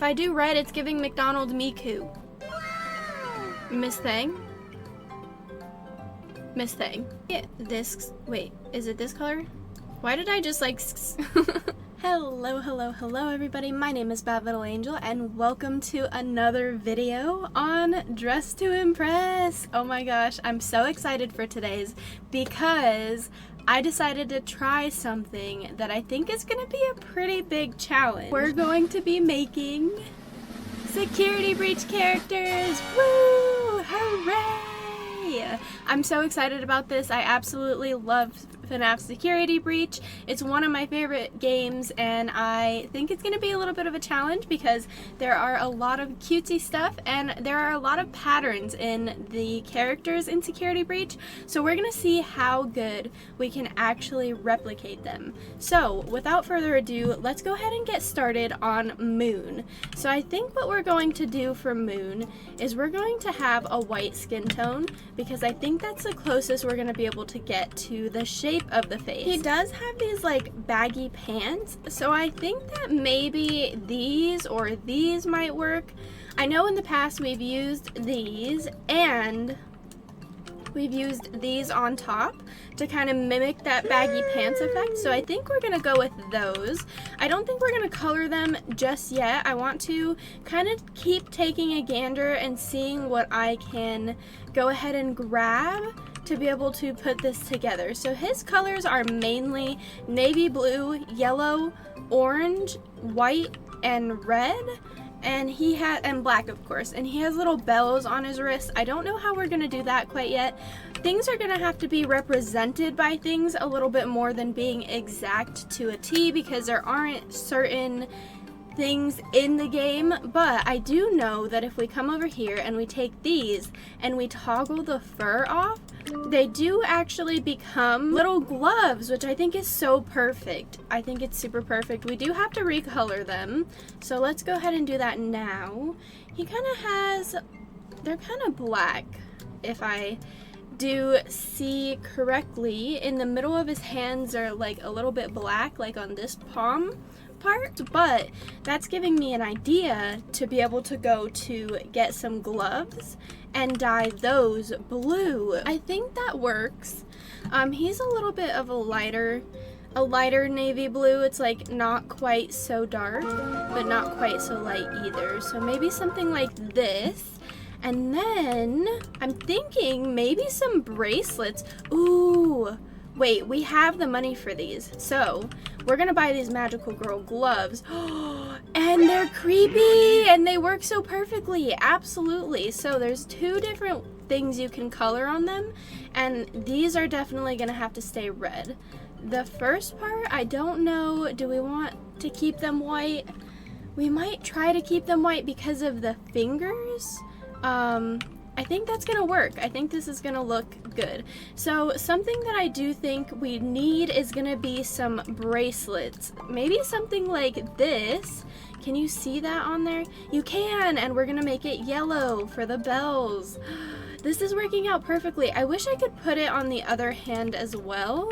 If I do red, it's giving McDonald Miku. Miss Thing? Miss Thing. Yeah, this, wait, is it this color? Why did I just like... Hello everybody, my name is Bad Little Angel and welcome to another video on Dress to Impress. Oh my gosh, I'm so excited for today's because I decided to try something that I think is going to be a pretty big challenge. We're going to be making security breach characters. Woo! Hooray! I'm so excited about this. I absolutely love FNAF Security Breach. It's one of my favorite games and I think it's going to be a little bit of a challenge because there are a lot of cutesy stuff and there are a lot of patterns in the characters in Security Breach, so we're going to see how good we can actually replicate them. So without further ado, let's go ahead and get started on Moon. So I think what we're going to do for Moon is we're going to have a white skin tone because I think that's the closest we're going to be able to get to the shape of the face. He does have these like baggy pants, so I think that maybe these or these might work. I know in the past we've used these and we've used these on top to kind of mimic that baggy pants effect, so I think we're gonna go with those. I don't think we're gonna color them just yet. I want to kind of keep taking a gander and seeing what I can go ahead and grab to be able to put this together. So his colors are mainly navy blue, yellow, orange, white, and red. And he had, and black of course, and he has little bells on his wrists. I don't know how we're gonna do that quite yet. Things are gonna have to be represented by things a little bit more than being exact to a T because there aren't certain things in the game, but I do know that if we come over here and we take these and we toggle the fur off, they do actually become little gloves, which I think is so perfect. I think it's super perfect. We do have to recolor them, so let's go ahead and do that now. He kind of has, they're kind of black if I do see correctly. In the middle of his hands are like a little bit black, like on this palm part, but that's giving me an idea to be able to go to get some gloves and dye those blue. I think that works. He's a little bit of a lighter navy blue. It's like not quite so dark, but not quite so light either. So maybe something like this. And then I'm thinking maybe some bracelets. Ooh, wait, we have the money for these. So we're gonna buy these magical girl gloves. And they're creepy and they work so perfectly. Absolutely. So there's two different things you can color on them, and these are definitely gonna have to stay red. The first part, I don't know, do we want to keep them white? We might try to keep them white because of the fingers. I think that's gonna work. I think this is gonna look good. So something that I do think we need is gonna be some bracelets. Maybe something like this. Can you see that on there? You can, and we're gonna make it yellow for the bells. This is working out perfectly. I wish I could put it on the other hand as well.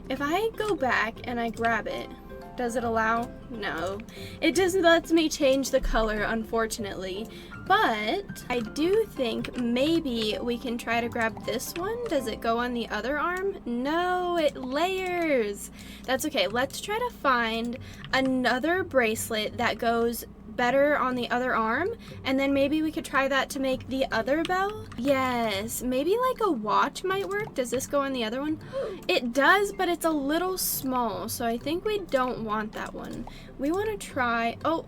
If I go back and I grab it, does it allow? No. It just lets me change the color, unfortunately. But I do think maybe we can try to grab this one. Does it go on the other arm? No, it layers. That's okay. Let's try to find another bracelet that goes better on the other arm, and then maybe we could try that to make the other bell. Yes, maybe like a watch might work. Does this go on the other one? It does, but it's a little small, so I think we don't want that one. We want to try, oh,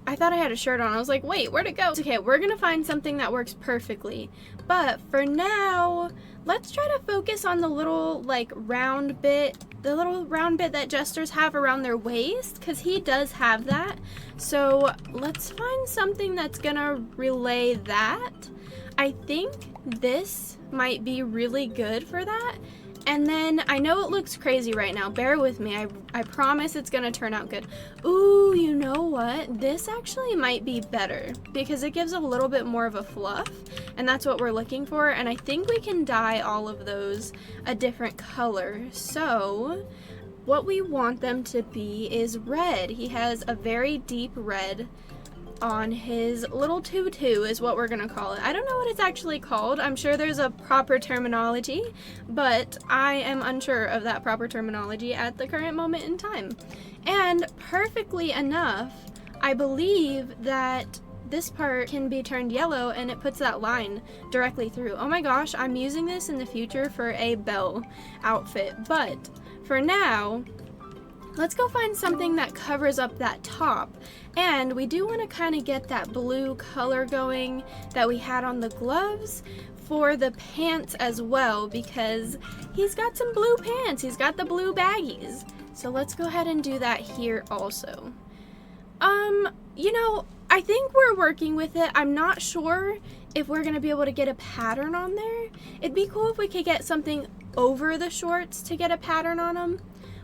I thought I had a shirt on. I was like, wait, where'd it go? It's okay, we're gonna find something that works perfectly. But for now, let's try to focus on the little like round bit, the little round bit that jesters have around their waist, because he does have that. So let's find something that's gonna relay that. I think this might be really good for that. And then, I know it looks crazy right now, bear with me, I promise it's gonna turn out good. Ooh, you know what? This actually might be better, because it gives a little bit more of a fluff, and that's what we're looking for, and I think we can dye all of those a different color. So, what we want them to be is red. He has a very deep red on his little tutu is what we're gonna call it. I don't know what it's actually called. I'm sure there's a proper terminology, but I am unsure of that proper terminology at the current moment in time. And perfectly enough, I believe that this part can be turned yellow and it puts that line directly through. Oh my gosh, I'm using this in the future for a Belle outfit, but for now, let's go find something that covers up that top. And we do want to kind of get that blue color going that we had on the gloves for the pants as well, because he's got some blue pants. He's got the blue baggies. So let's go ahead and do that here also. You know, I think we're working with it. I'm not sure if we're going to be able to get a pattern on there. It'd be cool if we could get something over the shorts to get a pattern on them.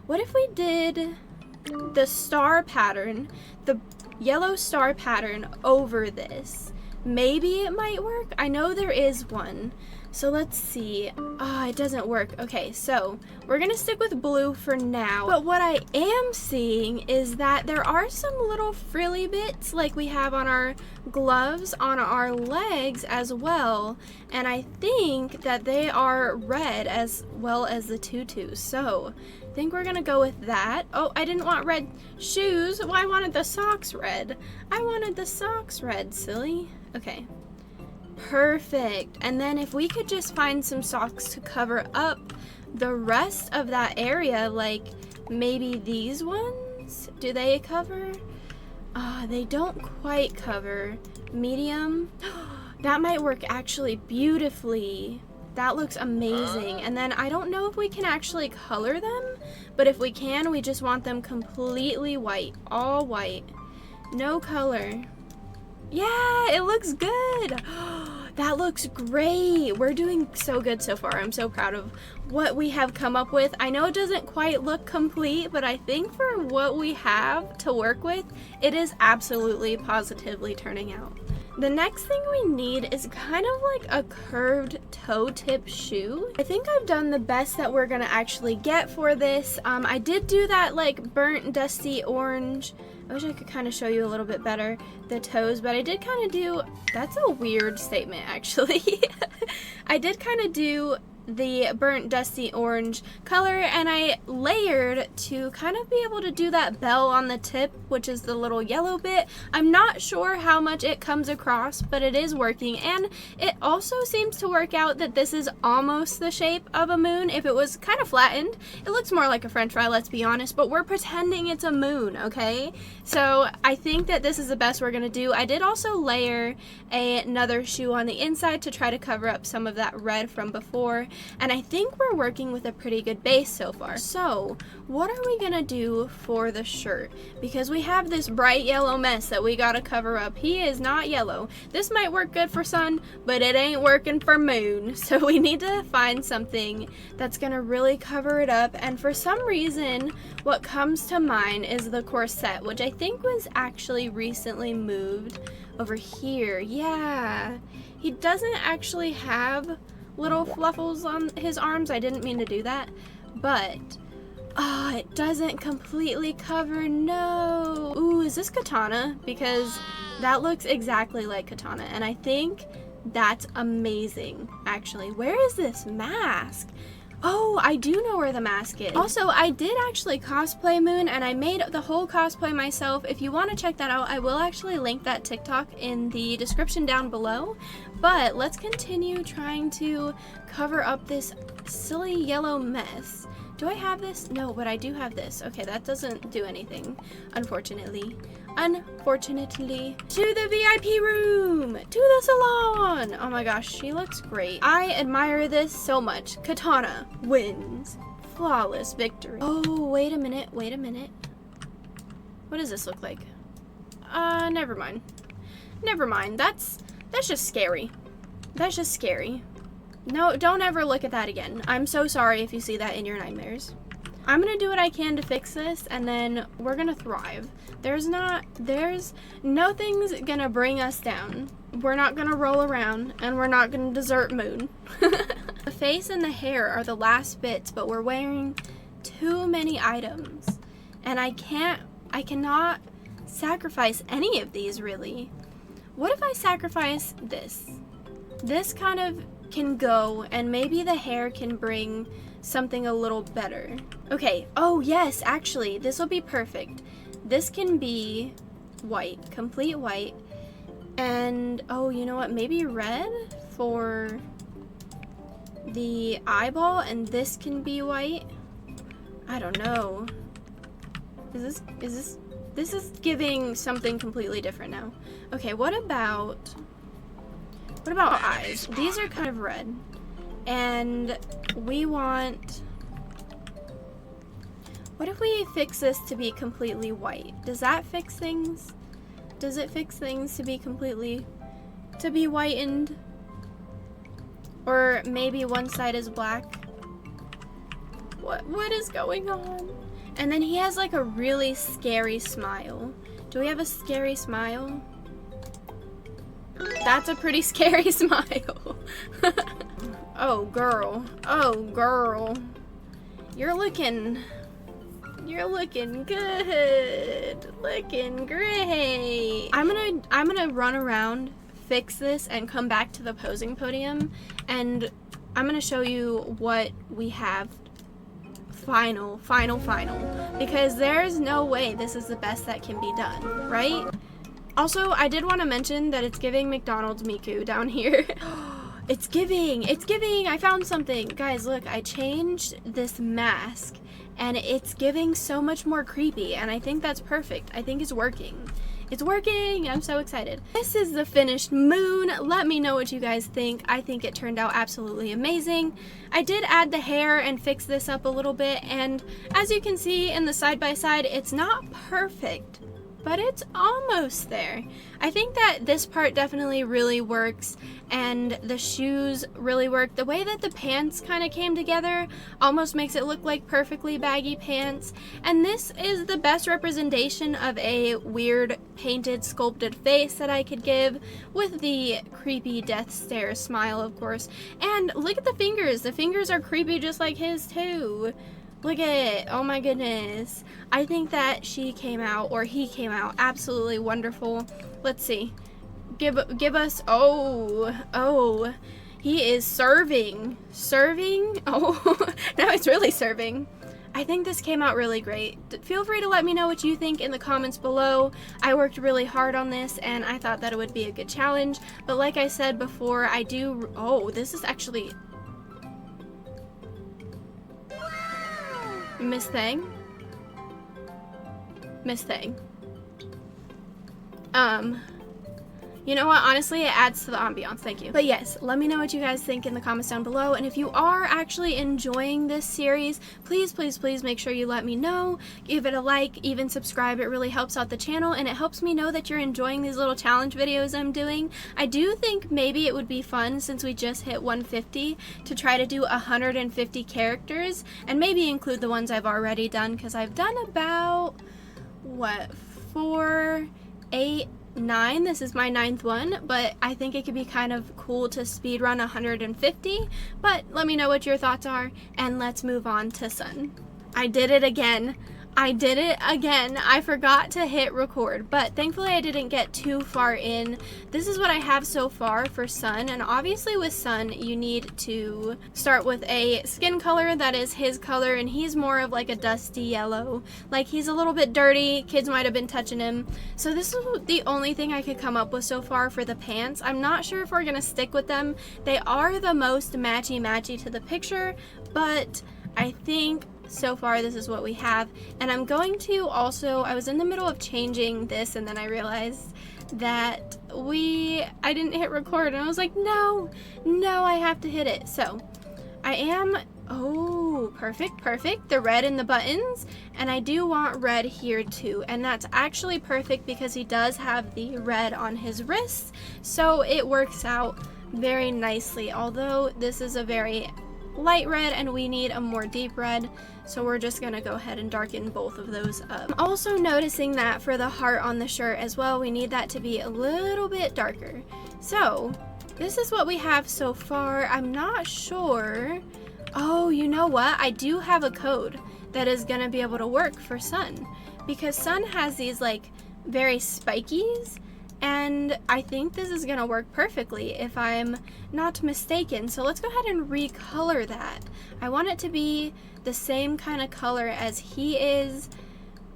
What if we did the star pattern, the yellow star pattern over this? Maybe it might work. I know there is one. So let's see. It doesn't work. Okay, so we're gonna stick with blue for now. But what I am seeing is that there are some little frilly bits like we have on our gloves, on our legs as well. And I think that they are red as well as the tutu. So I think we're gonna go with that. Oh, I didn't want red shoes. Well, I wanted the socks red. I wanted the socks red, silly. Okay. Perfect. And then if we could just find some socks to cover up the rest of that area, like maybe these ones, do they cover? They don't quite cover. Medium. That might work actually beautifully. That looks amazing. And then I don't know if we can actually color them, but if we can, we just want them completely white, all white, no color. Yeah, it looks good. That looks great. We're doing so good so far. I'm so proud of what we have come up with. I know it doesn't quite look complete, but I think for what we have to work with, it is absolutely positively turning out. The next thing we need is kind of like a curved toe tip shoe. I think I've done the best that we're gonna actually get for this. I did do that like burnt dusty orange. I wish I could kind of show you a little bit better the toes, but I did kind of do, that's a weird statement actually. I did kind of do the burnt dusty orange color, and I layered to kind of be able to do that bell on the tip, which is the little yellow bit. I'm not sure how much it comes across, but it is working, and it also seems to work out that this is almost the shape of a moon. If it was kind of flattened, it looks more like a french fry, let's be honest, but we're pretending it's a moon, okay? So I think that this is the best we're gonna do. I did also layer another shoe on the inside to try to cover up some of that red from before, and I think we're working with a pretty good base so far. So what are we gonna do for the shirt? Because we have this bright yellow mess that we gotta cover up. He is not yellow. This might work good for sun, but it ain't working for moon. So we need to find something that's gonna really cover it up, and for some reason what comes to mind is the corset, which I think was actually recently moved over here. Yeah, he doesn't actually have little fluffles on his arms. I didn't mean to do that, but it doesn't completely cover. No. Ooh, is this katana? Because that looks exactly like katana, and I think that's amazing actually. Where is this mask? Oh, I do know where the mask is. Also, I did actually cosplay Moon, and I made the whole cosplay myself. If you want to check that out, I will actually link that TikTok in the description down below. But let's continue trying to cover up this silly yellow mess. Do I have this? No, but I do have this. Okay, that doesn't do anything, unfortunately. Unfortunately. To the VIP room! To the salon! Oh my gosh, she looks great. I admire this so much. Katana wins. Flawless victory. Oh, wait a minute, wait a minute. What does this look like? Never mind. Never mind. That's just scary. That's just scary. No, don't ever look at that again. I'm so sorry if you see that in your nightmares. I'm gonna do what I can to fix this, and then we're gonna thrive. There's nothing's gonna bring us down. We're not gonna roll around, and we're not gonna desert Moon. The face and the hair are the last bits, but we're wearing too many items, and I cannot sacrifice any of these really. What if I sacrifice this? This kind of can go, and maybe the hair can bring something a little better. Okay, oh yes, actually, this will be perfect. This can be white, complete white, and oh, you know what, maybe red for the eyeball, and this can be white. I don't know. This is giving something completely different now. Okay, what about eyes? These are kind of red, and we want, what if we fix this to be completely white? Does that fix things? Does it fix things to be completely, to be whitened? Or maybe one side is black? What is going on? And then he has like a really scary smile. Do we have a scary smile? That's a pretty scary smile. Oh girl, oh girl. You're looking good, looking great. I'm gonna run around, fix this, and come back to the posing podium, and I'm gonna show you what we have final, because there's no way this is the best that can be done, right? Also, I did want to mention that it's giving McDonald's Miku down here. It's giving, I found something. Guys, look, I changed this mask, and it's giving so much more creepy, and I think that's perfect. I think it's working. It's working! I'm so excited. This is the finished moon. Let me know what you guys think. I think it turned out absolutely amazing. I did add the hair and fix this up a little bit, and as you can see in the side-by-side, it's not perfect, but it's almost there. I think that this part definitely really works, and the shoes really work. The way that the pants kind of came together almost makes it look like perfectly baggy pants, and this is the best representation of a weird painted sculpted face that I could give, with the creepy death stare smile, of course. And look at the fingers. The fingers are creepy just like his too. Look at it. Oh my goodness. I think that she came out, or he came out, absolutely wonderful. Let's see. Give us, oh, he is serving. Oh, now it's really serving. I think this came out really great. Feel free to let me know what you think in the comments below. I worked really hard on this, and I thought that it would be a good challenge. But like I said before, oh, this is actually, Miss Thing. You know what, honestly, it adds to the ambiance. Thank you. But yes, let me know what you guys think in the comments down below, and if you are actually enjoying this series, please make sure you let me know. Give it a like, even subscribe. It really helps out the channel, and it helps me know that you're enjoying these little challenge videos I'm doing. I do think maybe it would be fun, since we just hit 150, to try to do 150 characters, and maybe include the ones I've already done, because I've done about, what, 4, 8, 9. This is my 9th one, but I think it could be kind of cool to speed run 150. But let me know what your thoughts are, and let's move on to Sun. I did it again. I forgot to hit record, but thankfully I didn't get too far in. This is what I have so far for Sun, and obviously with Sun you need to start with a skin color that is his color, and he's more of like a dusty yellow. Like, he's a little bit dirty, kids might have been touching him. So this is the only thing I could come up with so far for the pants. I'm not sure if we're gonna stick with them. They are the most matchy to the picture, but I think so far this is what we have. And I'm going to also, I was in the middle of changing this, and then I realized that I didn't hit record, and I was like, no, I have to hit it. So I am, oh, perfect, the red in the buttons, and I do want red here too, and that's actually perfect because he does have the red on his wrists, so it works out very nicely, although this is a very light red and we need a more deep red, so we're just gonna go ahead and darken both of those up. I'm also noticing that for the heart on the shirt as well, we need that to be a little bit darker. So this is what we have so far. I'm not sure. Oh, you know what? I do have a code that is gonna be able to work for Sun, because Sun has these like very spikies, and I think this is gonna work perfectly if I'm not mistaken. So let's go ahead and recolor that. I want it to be the same kind of color as he is,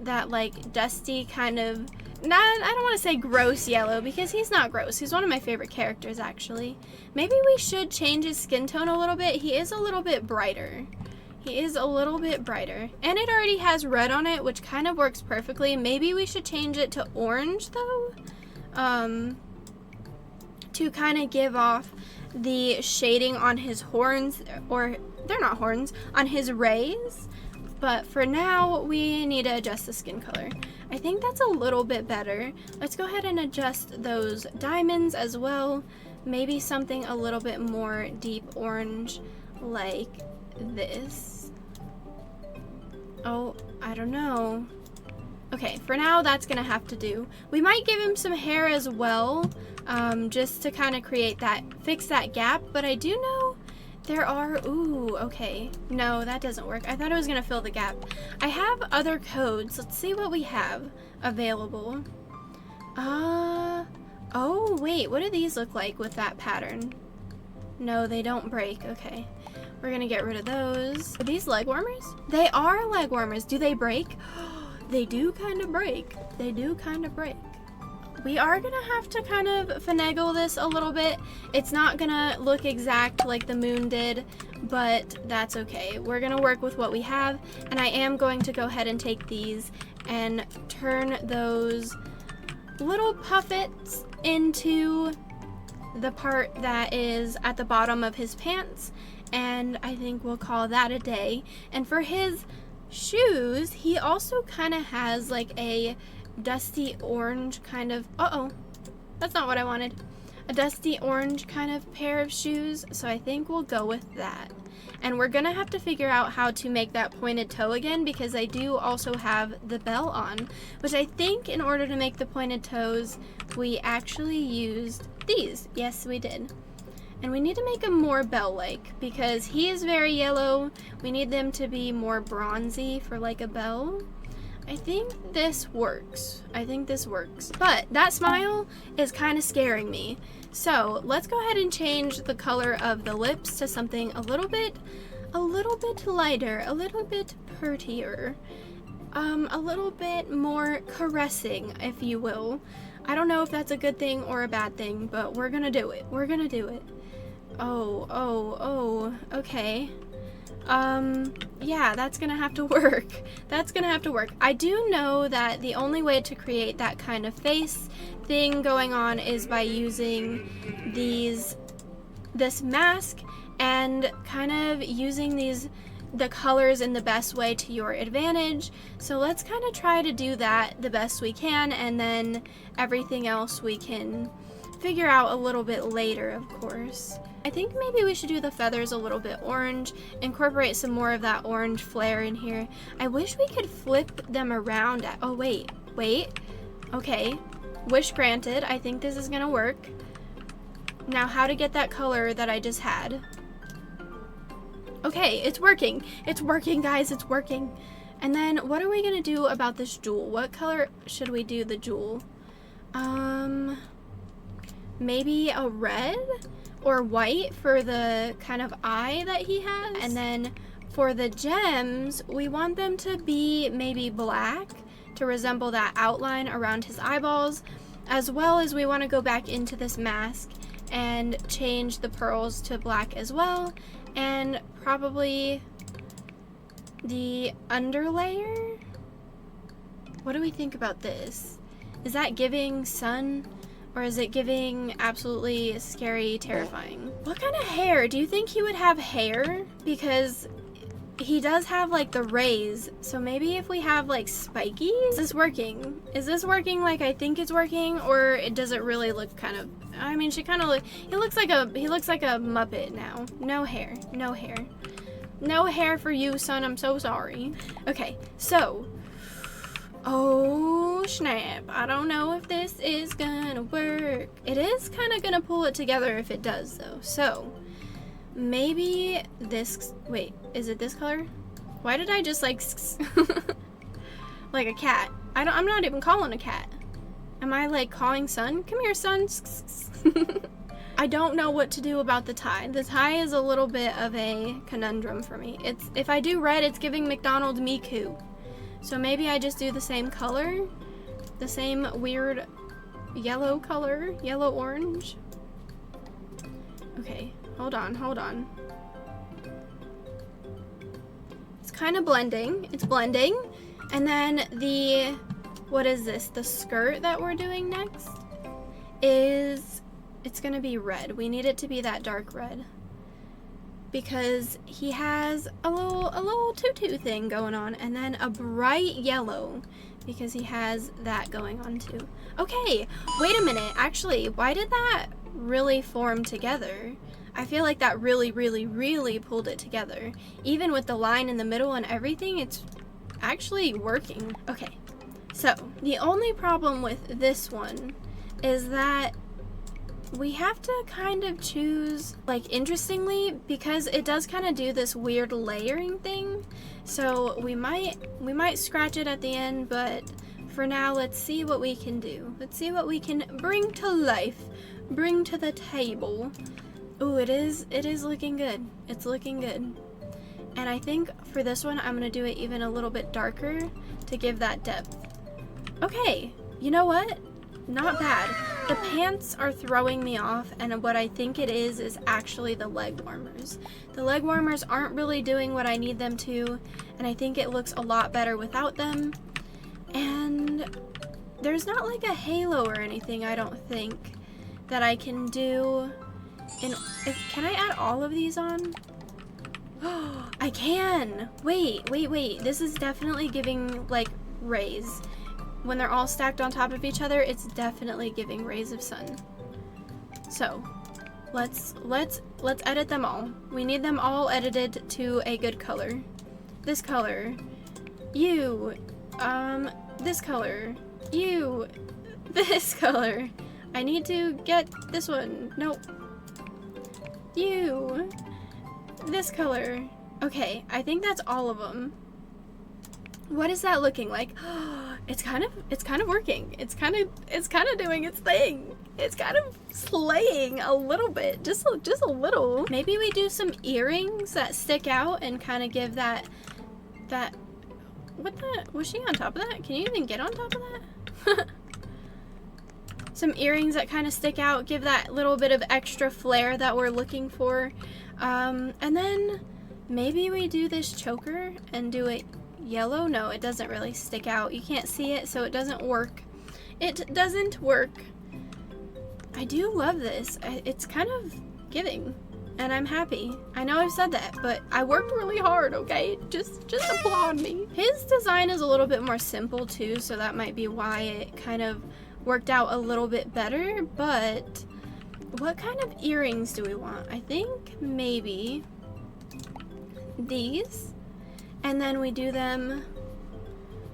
that like dusty kind of, I don't want to say gross yellow because he's not gross. He's one of my favorite characters actually. Maybe we should change his skin tone a little bit. He is a little bit brighter. He is a little bit brighter. And it already has red on it, which kind of works perfectly. Maybe we should change it to orange though, to kind of give off the shading on his horns, or they're not horns, on his rays. But for now, we need to adjust the skin color. I think that's a little bit better. Let's go ahead and adjust those diamonds as well. Maybe something a little bit more deep orange like this. Oh, I don't know. Okay, for now that's gonna have to do. We might give him some hair as well, just to kind of create that, fix that gap, but I do know there are, ooh, okay. No, that doesn't work. I thought it was gonna fill the gap. I have other codes. Let's see what we have available. Oh, wait, what do these look like with that pattern? No, they don't break, okay. We're gonna get rid of those. Are these leg warmers? They are leg warmers. Do they break? They do kind of break. They do kind of break. We are gonna have to kind of finagle this a little bit. It's not gonna look exact like the moon did, but that's okay. We're gonna work with what we have, and I am going to go ahead and take these and turn those little puffets into the part that is at the bottom of his pants, and I think we'll call that a day. And for his shoes, he also kind of has like a dusty orange kind of, that's not what I wanted. A dusty orange kind of pair of shoes, so I think we'll go with that. And we're gonna have to figure out how to make that pointed toe again, because I do also have the bell on, which I think in order to make the pointed toes, we actually used these. Yes, we did. And we need to make them more bell-like, because he is very yellow. We need them to be more bronzy for like a bell. I think this works. I think this works. But that smile is kind of scaring me. So let's go ahead and change the color of the lips to something a little bit lighter, a little bit prettier, a little bit more caressing, if you will. I don't know if that's a good thing or a bad thing, but we're gonna do it. We're gonna do it. Oh, okay. Yeah, that's gonna have to work. That's gonna have to work. I do know that the only way to create that kind of face thing going on is by using this mask and kind of using the colors in the best way to your advantage. So let's kind of try to do that the best we can, and then everything else we can figure out a little bit later, of course. I think maybe we should do the feathers a little bit orange, incorporate some more of that orange flare in here. I wish we could flip them around oh wait, okay, wish granted. I think this is gonna work. Now how to get that color that I just had. Okay, it's working. It's working, guys, it's working. And then what are we gonna do about this jewel? What color should we do the jewel? Maybe a red or white for the kind of eye that he has. And then for the gems, we want them to be maybe black to resemble that outline around his eyeballs, as well as we want to go back into this mask and change the pearls to black as well, and probably the underlayer. What do we think about this? Is that giving sun? Or is it giving absolutely scary, terrifying? What kind of hair? Do you think he would have hair? Because he does have like the rays. So maybe if we have like spiky? Is this working? Is this working like I think it's working? Or does it really look kind of, I mean, she kind of he looks like a Muppet now. No hair, no hair. No hair for you, son, I'm so sorry. Okay, so, oh snap, I don't know if this is gonna work. It is kind of gonna pull it together if it does though. So maybe this, wait, is it this color? Why did I just like like a cat? I'm not even calling a cat. Am I like calling Sun? Come here, Sun. I don't know what to do about the tie. The tie is a little bit of a conundrum for me. If I do red, it's giving McDonald's Miku. So maybe I just do the same color, the same weird yellow color, yellow-orange. Okay, hold on. It's kind of blending. It's blending. And then what is this? The skirt that we're doing next it's gonna be red. We need it to be that dark red because he has a little tutu thing going on, and then a bright yellow because he has that going on too. Okay, wait a minute. Actually, why did that really form together? I feel like that really pulled it together. Even with the line in the middle and everything, it's actually working. Okay, so the only problem with this one is that we have to kind of choose, like, interestingly, because it does kind of do this weird layering thing. So we might scratch it at the end, but for now, let's see what we can do. Let's see what we can bring to life, bring to the table. Ooh, it is looking good. It's looking good. And I think for this one, I'm gonna do it even a little bit darker to give that depth. Okay, you know what? Not bad. The pants are throwing me off, and what I think it is actually the leg warmers. The leg warmers aren't really doing what I need them to, and I think it looks a lot better without them. And there's not like a halo or anything, I don't think, that I can do. Can I add all of these on? Oh, I can! Wait. This is definitely giving, like, rays. When they're all stacked on top of each other, it's definitely giving rays of sun. So, let's edit them all. We need them all edited to a good color. This color. You. This color. You. This color. I need to get this one. Nope. You. This color. Okay, I think that's all of them. What is that looking like? It's kind of working. It's kind of doing its thing. It's kind of slaying a little bit, just a little. Maybe we do some earrings that stick out and kind of give that. What the? Was she on top of that? Can you even get on top of that? Some earrings that kind of stick out, give that little bit of extra flair that we're looking for. And then maybe we do this choker and do it yellow. No, it doesn't really stick out. You can't see it, so it doesn't work. It doesn't work. I do love this. It's kind of giving, and I'm happy. I know I've said that, but I worked really hard, okay? Just applaud me. His design is a little bit more simple too, so that might be why it kind of worked out a little bit better, but what kind of earrings do we want? I think maybe these. And then we do them,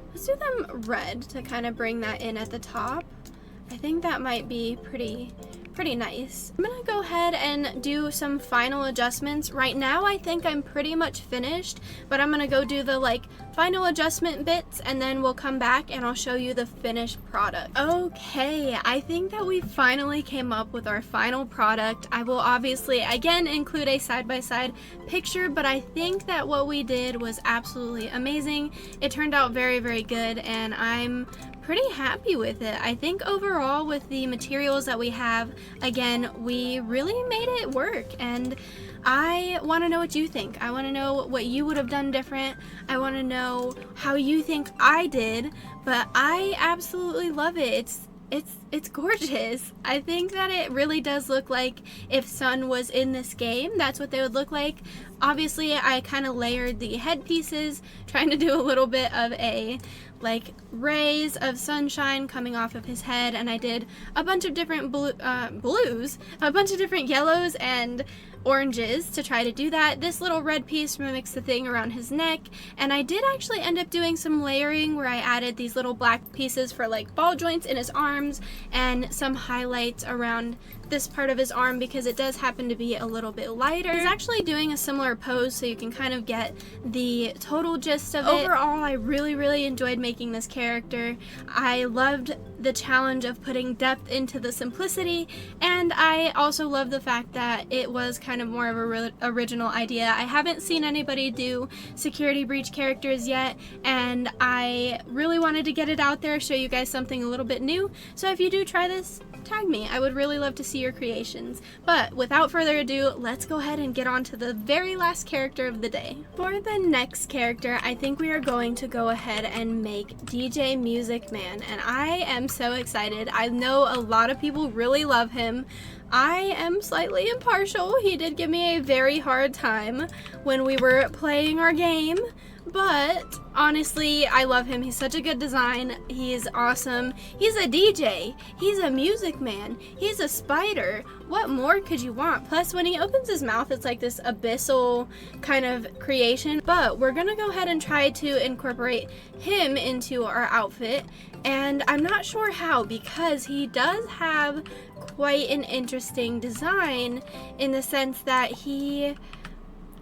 let's do them red to kind of bring that in at the top. I think that might be pretty nice. I'm gonna go ahead and do some final adjustments. Right now I think I'm pretty much finished, but I'm gonna go do the like final adjustment bits, and then we'll come back and I'll show you the finished product. Okay, I think that we finally came up with our final product. I will obviously again include a side-by-side picture, but I think that what we did was absolutely amazing. It turned out very good, and I'm pretty happy with it. I think overall with the materials that we have, again, we really made it work, and I want to know what you think. I want to know what you would have done different. I want to know how you think I did, but I absolutely love it. It's gorgeous. I think that it really does look like if Sun was in this game, that's what they would look like. Obviously, I kind of layered the headpieces, trying to do a little bit of a like rays of sunshine coming off of his head, and I did a bunch of different blues, a bunch of different yellows and oranges to try to do that. This little red piece mimics the thing around his neck, and I did actually end up doing some layering where I added these little black pieces for like ball joints in his arms and some highlights around this part of his arm because it does happen to be a little bit lighter. He's actually doing a similar pose, so you can kind of get the total gist of it. Overall, I really enjoyed making making this character. I loved the challenge of putting depth into the simplicity, and I also love the fact that it was kind of more of a original idea. I haven't seen anybody do security breach characters yet, and I really wanted to get it out there, show you guys something a little bit new. So if you do try this, tag me. I would really love to see your creations. But without further ado, let's go ahead and get on to the very last character of the day. For the next character, I think we are going to go ahead and make DJ Music Man, and I am so excited. I know a lot of people really love him. I am slightly impartial. He did give me a very hard time when we were playing our game, but honestly, I love him. He's such a good design. He's awesome. He's a DJ. He's a music man. He's a spider. What more could you want? Plus, when he opens his mouth, it's like this abyssal kind of creation. But we're gonna go ahead and try to incorporate him into our outfit. And I'm not sure how, because he does have quite an interesting design in the sense that he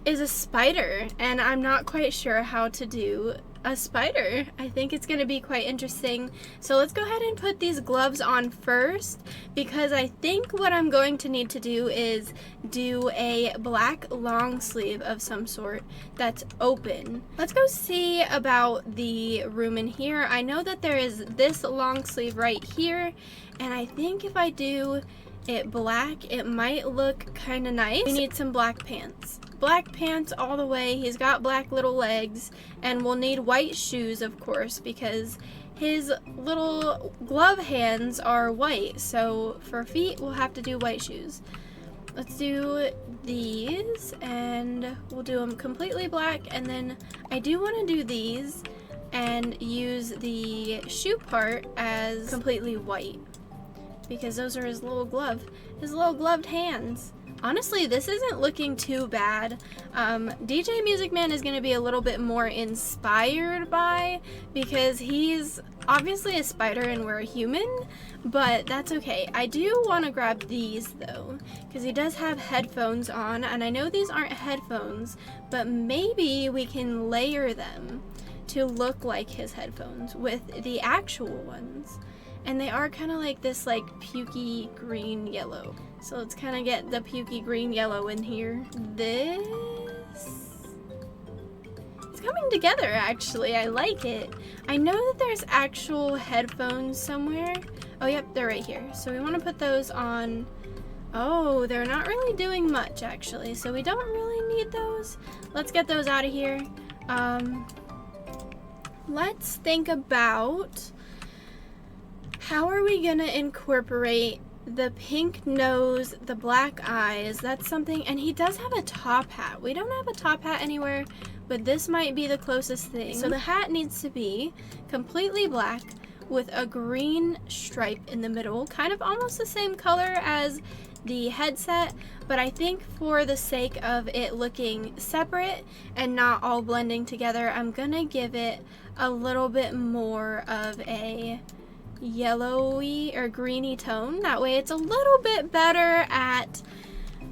is a spider, and I'm not quite sure how to do a spider. I think it's going to be quite interesting. So let's go ahead and put these gloves on first, because I think what I'm going to need to do is do a black long sleeve of some sort that's open. Let's go see about the room in here. I know that there is this long sleeve right here, and I think if I do it black, it might look kind of nice. We need some black pants. Black pants all the way. He's got black little legs, and we'll need white shoes, of course, because his little glove hands are white. So for feet, we'll have to do white shoes. Let's do these, and we'll do them completely black, and then I do want to do these and use the shoe part as completely white, because those are his little gloved hands. Honestly, this isn't looking too bad. DJ Music Man is going to be a little bit more inspired by, because he's obviously a spider and we're a human, but that's okay. I do want to grab these though, because he does have headphones on, and I know these aren't headphones, but maybe we can layer them to look like his headphones with the actual ones. And they are kind of like this like pukey green yellow. So let's kind of get the pukey green yellow in here. This it's coming together actually. I like it. I know that there's actual headphones somewhere. Oh yep, they're right here. So we want to put those on. Oh, they're not really doing much actually. So we don't really need those. Let's get those out of here. Let's think about how are we gonna incorporate the pink nose, the black eyes. That's something, and he does have a top hat. We don't have a top hat anywhere, but this might be the closest thing. So the hat needs to be completely black with a green stripe in the middle, kind of almost the same color as the headset, but I think for the sake of it looking separate and not all blending together, I'm gonna give it a little bit more of a yellowy or greeny tone. That way it's a little bit better at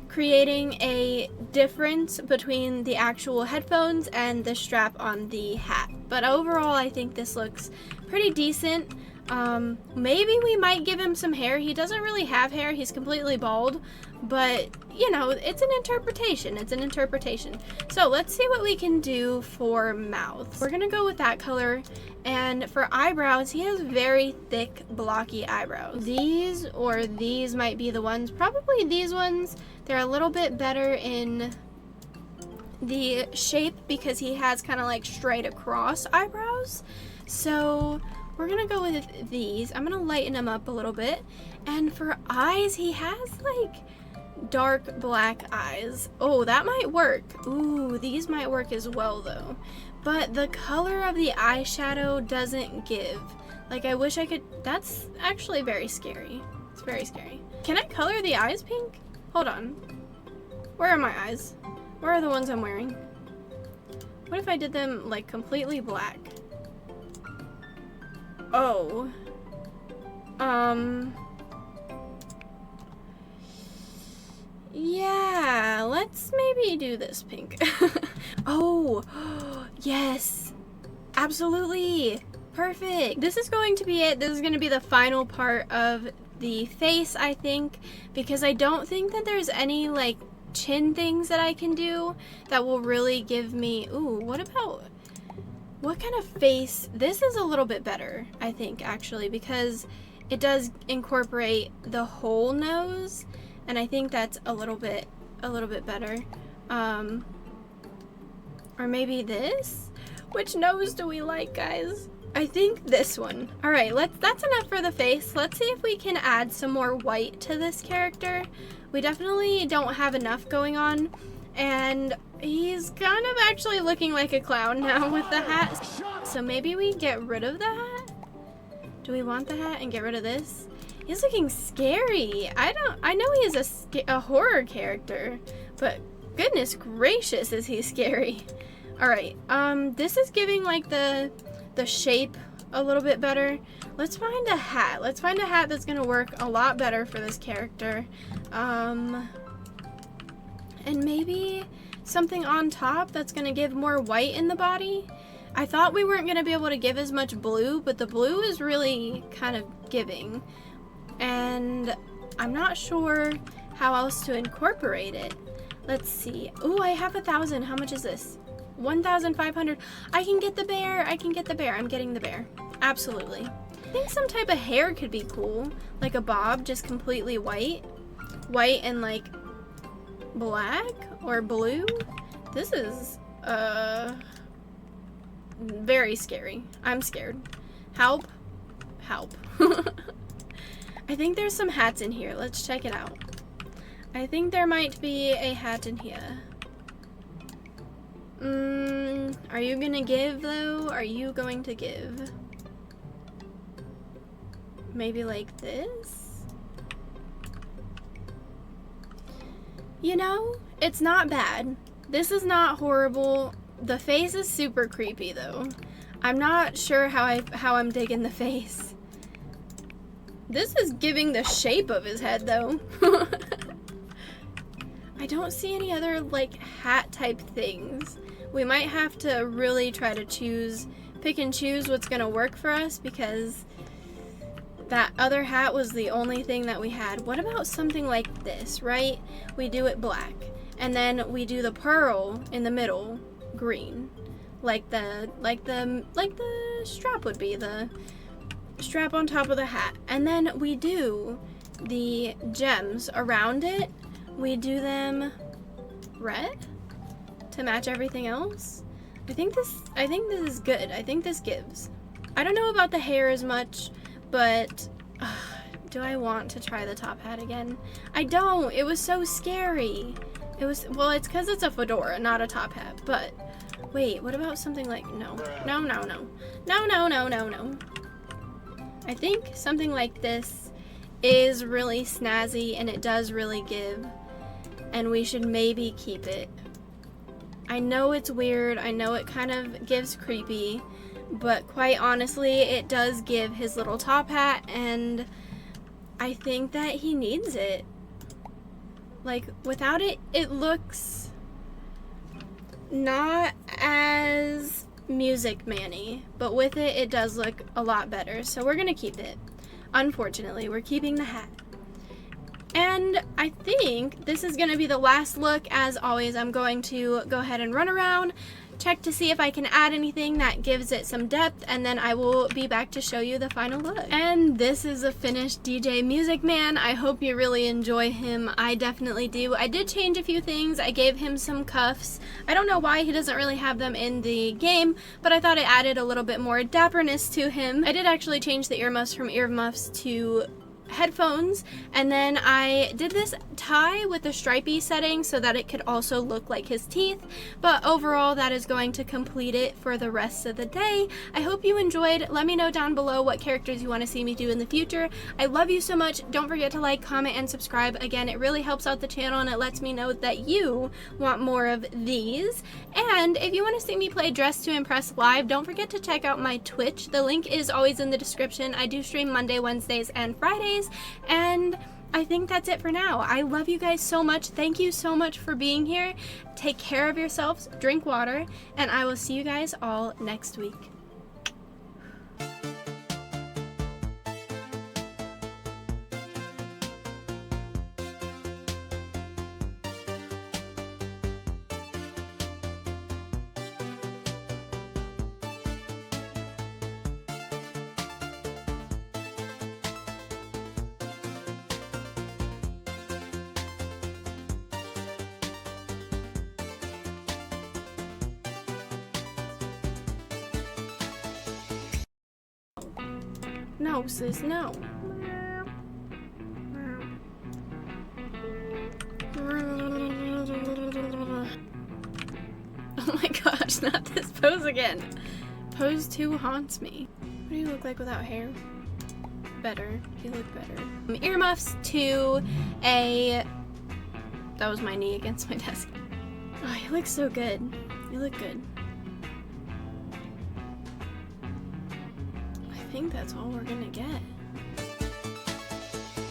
creating a difference between the actual headphones and the strap on the hat. But overall, I think this looks pretty decent. Maybe we might give him some hair. He doesn't really have hair. He's completely bald, but you know, it's an interpretation. It's an interpretation. So let's see what we can do for mouth. We're gonna go with that color. And for eyebrows, he has very thick, blocky eyebrows. These or these might be the ones. Probably these ones. They're a little bit better in the shape because he has kind of like straight across eyebrows. So we're gonna go with these. I'm gonna lighten them up a little bit. And for eyes, he has like dark black eyes. Oh, that might work. Ooh, these might work as well though. But the color of the eyeshadow doesn't give. Like, I wish I could. That's actually very scary. It's very scary. Can I color the eyes pink? Hold on. Where are my eyes? Where are the ones I'm wearing? What if I did them like completely black? Oh. Yeah, let's maybe do this pink. Oh, yes, absolutely. Perfect. This is going to be it. This is going to be the final part of the face, I think, because I don't think that there's any like chin things that I can do that will really give me, ooh, what kind of face? This is a little bit better, I think, actually, because it does incorporate the whole nose, and I think that's a little bit better. Or maybe this? Which nose do we like, guys? I think this one. All right, that's enough for the face. Let's see if we can add some more white to this character. We definitely don't have enough going on, and he's kind of actually looking like a clown now with the hat. So maybe we get rid of the hat? Do we want the hat and get rid of this? He's looking scary. I know he is a horror character, but goodness gracious, is he scary. All right, this is giving like the shape a little bit better. Let's find a hat. Let's find a hat that's gonna work a lot better for this character. And maybe something on top that's gonna give more white in the body. I thought we weren't gonna be able to give as much blue, but the blue is really kind of giving. And I'm not sure how else to incorporate it. Let's see. Oh, I have 1,000. How much is this? 1,500. I can get the bear. I can get the bear. I'm getting the bear. Absolutely. I think some type of hair could be cool. Like a bob, just completely white. White and like black or blue. This is very scary. I'm scared. Help. Help. I think there's some hats in here. Let's check it out. I think there might be a hat in here. Are you gonna give though? Are you going to give? Maybe like this? You know, it's not bad. This is not horrible. The face is super creepy though. I'm not sure how I'm digging the face. This is giving the shape of his head though. I don't see any other like hat type things. We might have to really try to pick and choose what's gonna work for us, because that other hat was the only thing that we had. What about something like this, right? We do it black, and then we do the pearl in the middle green, like the strap would be, the strap on top of the hat, and then we do the gems around it. We do them red to match everything else. I think this is good. I think this gives. I don't know about the hair as much, but do I want to try the top hat again? I don't. It was so scary. Well, it's because it's a fedora, not a top hat. But wait, what about something like no. I think something like this is really snazzy and it does really give, and we should maybe keep it. I know it's weird, I know it kind of gives creepy, but quite honestly, it does give his little top hat, and I think that he needs it. Like, without it, it looks not as Music Man-y, but with it, it does look a lot better, so we're gonna keep it. Unfortunately, we're keeping the hat. And I think this is going to be the last look. As always, I'm going to go ahead and run around, check to see if I can add anything that gives it some depth, and then I will be back to show you the final look. And this is a finished DJ Music Man. I hope you really enjoy him. I definitely do. I did change a few things. I gave him some cuffs. I don't know why he doesn't really have them in the game, but I thought it added a little bit more dapperness to him. I did actually change the earmuffs from earmuffs to headphones, and then I did this tie with the stripey setting so that it could also look like his teeth, but overall that is going to complete it for the rest of the day. I hope you enjoyed. Let me know down below what characters you want to see me do in the future. I love you so much. Don't forget to like, comment, and subscribe. Again, it really helps out the channel and it lets me know that you want more of these. And if you want to see me play Dress to Impress live, don't forget to check out my Twitch. The link is always in the description. I do stream Monday, Wednesdays, and Fridays. And I think that's it for now. I love you guys so much. Thank you so much for being here. Take care of yourselves, drink water, and I will see you guys all next week. No, sis, no. Oh my gosh, not this pose again. Pose 2 haunts me. What do you look like without hair? Better. You look better. Earmuffs to a... That was my knee against my desk. Oh, you look so good. You look good. I think that's all we're gonna get.